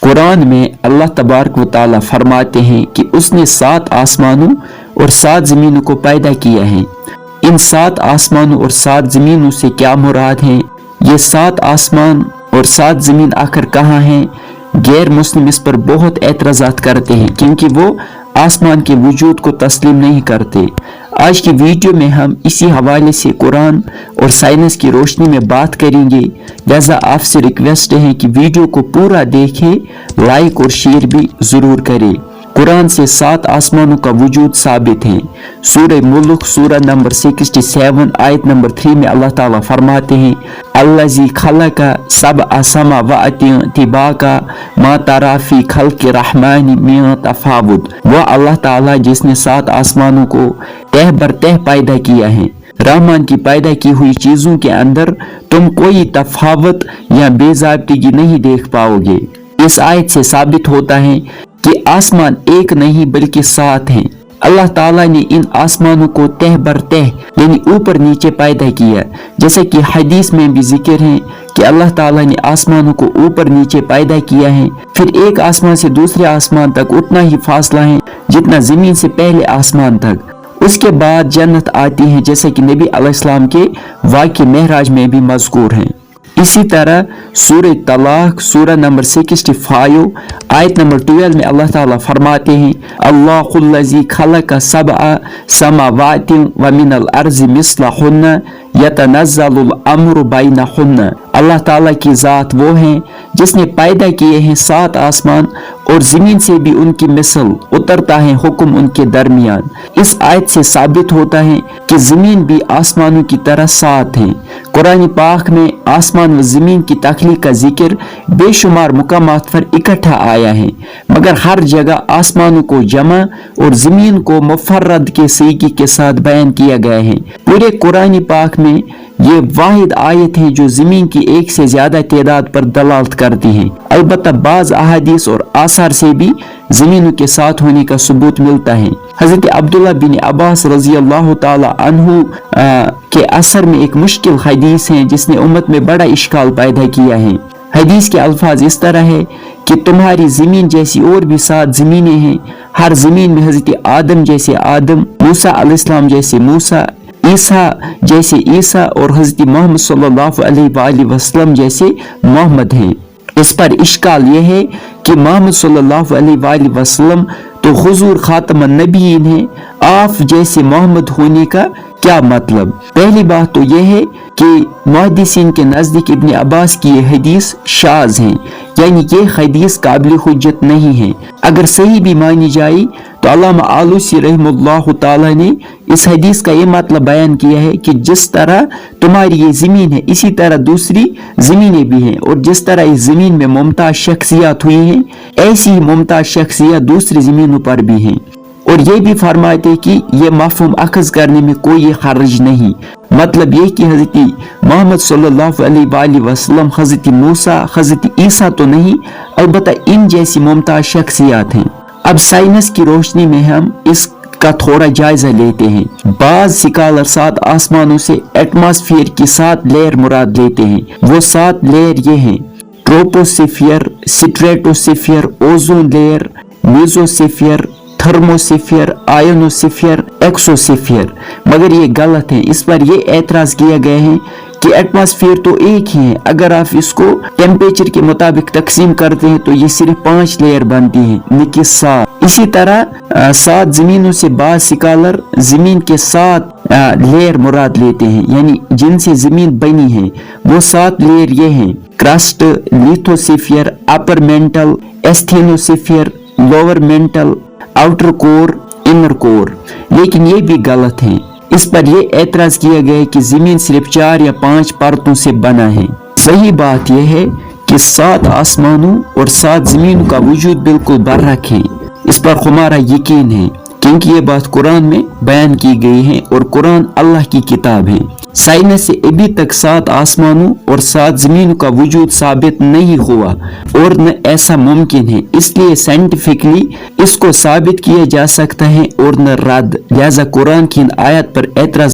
कुरान में अल्लाह तबारक व तआला फरमाते हैं कि उसने 7 आसमानों और 7 ज़मीनों को पैदा किया है। इन 7 आसमानों और 7 ज़मीनों से क्या मुराद है? ये 7 आसमान और 7 ज़मीन आखिर कहाँ हैं? गैर मुस्लिम इस पर बहुत एतराज़ात करते हैं क्योंकि वो आसमान के वजूद को तस्लीम नहीं करते। आज की वीडियो में हम इसी हवाले से कुरान और साइंस की रोशनी में बात करेंगे, लिहाजा आपसे रिक्वेस्ट है कि वीडियो को पूरा देखें, लाइक और शेयर भी ज़रूर करें। कुरान से 7 आसमानों का वजूद साबित है। सूरह मुल्क सूरह नंबर 67 आयत नंबर 3 में अल्लाह ताला फरमाते हैं, अल्लज़ी खलका सबअ समावाति तिबाका मा तरा फी खल्क़ि रहमानि मिन तफावुत। वह अल्लाह ताला जिसने 7 आसमानों को तह बर तह पैदा किया है। रहमान की पैदा की हुई चीजों के अंदर तुम कोई तफावत या बेज़ाब्तिगी नहीं देख पाओगे। इस आयत से साबित होता है कि आसमान एक नहीं बल्कि 7 हैं। अल्लाह ताला ने इन आसमानों को तह बर तह यानी ऊपर नीचे पैदा किया, जैसे कि हदीस में भी जिक्र है कि अल्लाह ताला ने आसमानों को ऊपर नीचे पैदा किया है। फिर एक आसमान से दूसरे आसमान तक उतना ही फासला है जितना जमीन से पहले आसमान तक। उसके बाद जन्नत आती है, जैसे कि नबी अलैहिस्सलाम के वाक़े महराज में भी मज़कूर है। इसी तरह सूरह तलाक सूरह नंबर 65 आयत नंबर 12 में अल्लाह ताला फरमाते हैं, अल्लाहुल्लज़ी खलक़ सबअ समावाति व मिनल अर्ज़ि मिस्लहुन्ना यतनज़्ज़लुल अम्रु बैनहुन्ना। अल्लाह ताला की ज़ात वो है जिसने पैदा किए हैं 7 आसमान और ज़मीन से भी उनकी मिसल उतरता है हुक्म उनके दरमियान। इस आयत से साबित होता है कि ज़मीन भी आसमानों की तरह 7 है। कुरान पाक में आसमान व ज़मीन की तख्लीक का जिक्र बेशुमार मुकामात पर इकट्ठा आया है, मगर हर जगह आसमानों को जमा और ज़मीन को मुफर्रद के सीगे के साथ बयान किया गया है। पूरे कुरान पाक में ये वाहिद आयत है जो ज़मीन की एक से ज्यादा तादाद पर दलालत करती है। अलबत्ता बाज़ अहादीस और आसार से भी ज़मीनों के साथ होने का सबूत मिलता है। हज़रत अब्दुल्लाह बिन अब्बास रज़ी अल्लाह ताला अन्हु के असर में एक मुश्किल हदीस है जिसने उम्मत में बड़ा इश्काल पैदा किया है। हदीस के अल्फाज इस तरह है कि तुम्हारी ज़मीन जैसी और भी 7 ज़मीनें हैं। हर ज़मीन में हज़रत आदम जैसे आदम, मूसा अलैहिस्सलाम जैसे मूसा, ईसा जैसे ईसा और हज़रत मोहम्मद सल्लल्लाहु अलैहि वसल्लम जैसे मोहम्मद हैं। इस पर इश्काल यह है कि मोहम्मद सल्लल्लाहु अलैहि वसल्लम तो हुजूर खातमुन नबीयीन है, आप जैसे मोहम्मद होने का क्या मतलब? पहली बात तो यह है कि मुहद्दिसीन के नज़दीक इब्न अब्बास की ये हदीस शाज़ है, यानी ये हदीस काबिल हुज्जत नहीं है। अगर सही भी मानी जाए तो अल्लामा आलूसी रहमतुल्लाह ताला ने इस हदीस का ये मतलब बयान किया है कि जिस तरह तुम्हारी ये ज़मीन है इसी तरह दूसरी ज़मीनें भी हैं, और जिस तरह इस ज़मीन में मुमताज़ शख्सियत हुई हैं ऐसी ही मुमताज़ शख्सियत दूसरी ज़मीनों पर भी हैं। और ये भी फरमाते कि ये मफ़हूम अखज़ करने में कोई हर्ज नहीं। मतलब ये कि हज़रत मोहम्मद सल्लल्लाहु अलैहि वसल्लम हज़रत मूसा हज़रत ईसा तो नहीं, अलबत्ता इन जैसी मुमताज़ शख्सियत हैं। अब साइंस की रोशनी में हम इसका थोड़ा जायजा लेते हैं। बाज़ स्कॉलर 7 आसमानों से एटमॉस्फेयर की 7 लेयर मुराद लेते हैं। वो 7 लेयर ये हैं, troposphere, stratosphere, ozone layer, mesosphere, thermosphere, ionosphere, exosphere. मगर ये गलत है। इस पर ये एतराज किया गया है कि एटमॉस्फेयर तो एक ही है, अगर आप इसको टेम्परेचर के मुताबिक तकसीम करते हैं तो ये सिर्फ 5 लेयर बनती है, न कि 7। इसी तरह 7 ज़मीनों से बाज़ स्कॉलर ज़मीन के 7 लेयर मुराद लेते हैं, यानी जिनसे ज़मीन बनी है। वो 7 लेयर ये हैं, crust, lithosphere, upper mantle, asthenosphere, lower mental, outer core, inner core. लेकिन ये भी गलत है। इस पर यह एतराज किया गया कि ज़मीन सिर्फ 4 या 5 परतों से बना है। सही बात यह है कि 7 आसमानों और 7 ज़मीनों का वजूद बिल्कुल बर्रक है। इस पर हमारा यकीन है क्योंकि ये बात कुरान में बयान की गई है और कुरान अल्लाह की किताब है। साइंस से अभी तक 7 आसमानों और 7 ज़मीनों का वजूद साबित नहीं हुआ और न ऐसा मुमकिन है, इसलिए साइंटिफिकली इसको साबित किया जा सकता है और न रद्द। लिहाजा कुरान की इन आयत पर एतराज